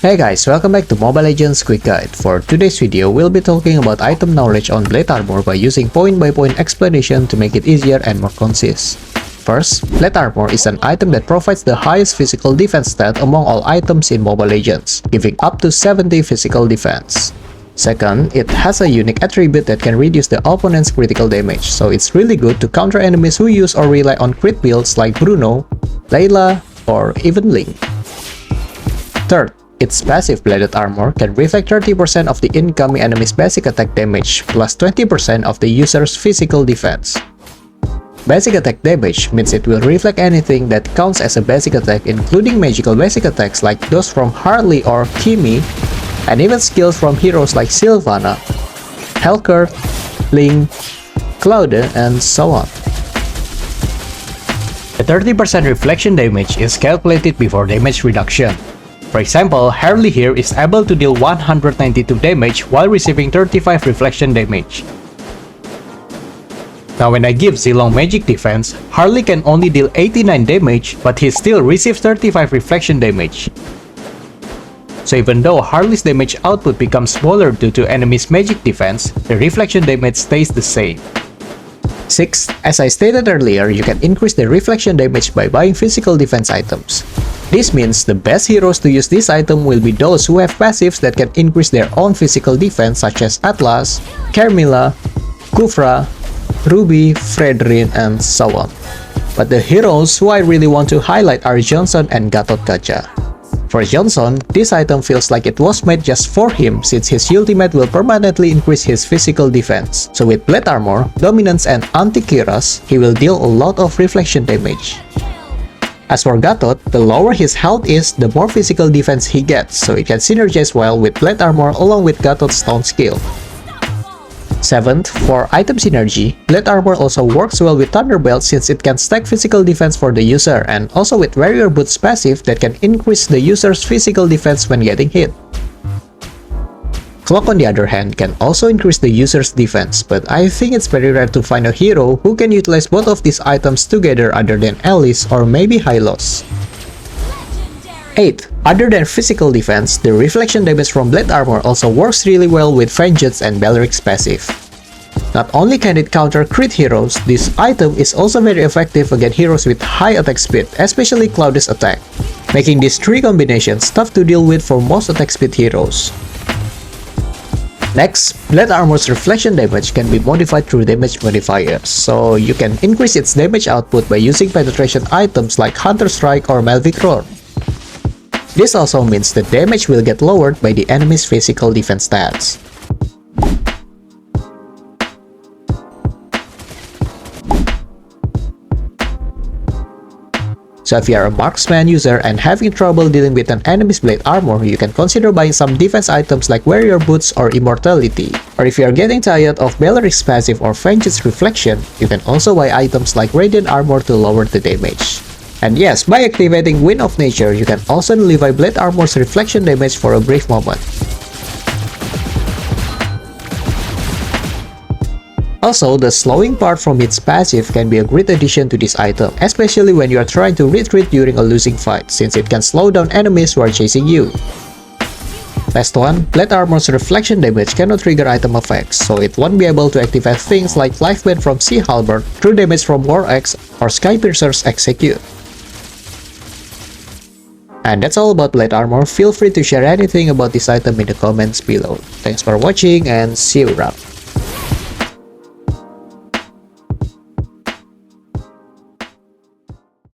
Hey guys, welcome back to Mobile Legends Quick Guide. For today's video, we'll be talking about item knowledge on Blade Armor by using point-by-point explanation to make it easier and more concise. First, Blade Armor is an item that provides the highest physical defense stat among all items in Mobile Legends, giving up to 70 physical defense. Second, it has a unique attribute that can reduce the opponent's critical damage, so it's really good to counter enemies who use or rely on crit builds like Bruno, Layla, or even Link. Third, its passive Bladed Armor can reflect 30% of the incoming enemy's basic attack damage plus 20% of the user's physical defense. Basic attack damage means it will reflect anything that counts as a basic attack, including magical basic attacks like those from Harley or Kimi, and even skills from heroes like Sylvana, Helcurt, Link, Claude, and so on. The 30% reflection damage is calculated before damage reduction. For example, Harley here is able to deal 192 damage while receiving 35 reflection damage. Now when I give Zilong magic defense, Harley can only deal 89 damage, but he still receives 35 reflection damage. So even though Harley's damage output becomes smaller due to enemy's magic defense, the reflection damage stays the same. 6. As I stated earlier, you can increase the reflection damage by buying physical defense items. This means the best heroes to use this item will be those who have passives that can increase their own physical defense, such as Atlas, Carmilla, Kufra, Ruby, Fredrin, and so on. But the heroes who I really want to highlight are Johnson and Gatot Kaca. For Johnson, this item feels like it was made just for him since his ultimate will permanently increase his physical defense. So with Blade Armor, Dominance, and Anti-Cuirass, he will deal a lot of reflection damage. As for Gatot, the lower his health is, the more physical defense he gets, so it can synergize well with Blade Armor along with Gatot's stone skill. 7th, for item synergy, Blade Armor also works well with Thunderbelt since it can stack physical defense for the user, and also with Warrior Boots passive that can increase the user's physical defense when getting hit. Cloak on the other hand can also increase the user's defense, but I think it's very rare to find a hero who can utilize both of these items together other than Alice or maybe Hylos. 8th, other than physical defense, the reflection damage from Blade Armor also works really well with Vengeance and Beleric's passive. Not only can it counter crit heroes, this item is also very effective against heroes with high attack speed, especially Claude's attack, making these three combinations tough to deal with for most attack speed heroes. Next, Blade Armor's reflection damage can be modified through damage modifiers, so you can increase its damage output by using penetration items like Hunter Strike or Melvic Roar. This also means the damage will get lowered by the enemy's physical defense stats. So if you are a marksman user and having trouble dealing with an enemy's Blade Armor, you can consider buying some defense items like Warrior Boots or Immortality. Or if you are getting tired of Beleric's passive or Vengeance Reflection, you can also buy items like Radiant Armor to lower the damage. And yes, by activating Wind of Nature, you can also nullify Blade Armor's reflection damage for a brief moment. Also, the slowing part from its passive can be a great addition to this item, especially when you are trying to retreat during a losing fight, since it can slow down enemies who are chasing you. Last one, Blade Armor's reflection damage cannot trigger item effects, so it won't be able to activate things like Lifeband from Sea Halberd, True Damage from War Axe, or Skypiercer's Execute. And that's all about Blade Armor. Feel free to share anything about this item in the comments below. Thanks for watching and see you around.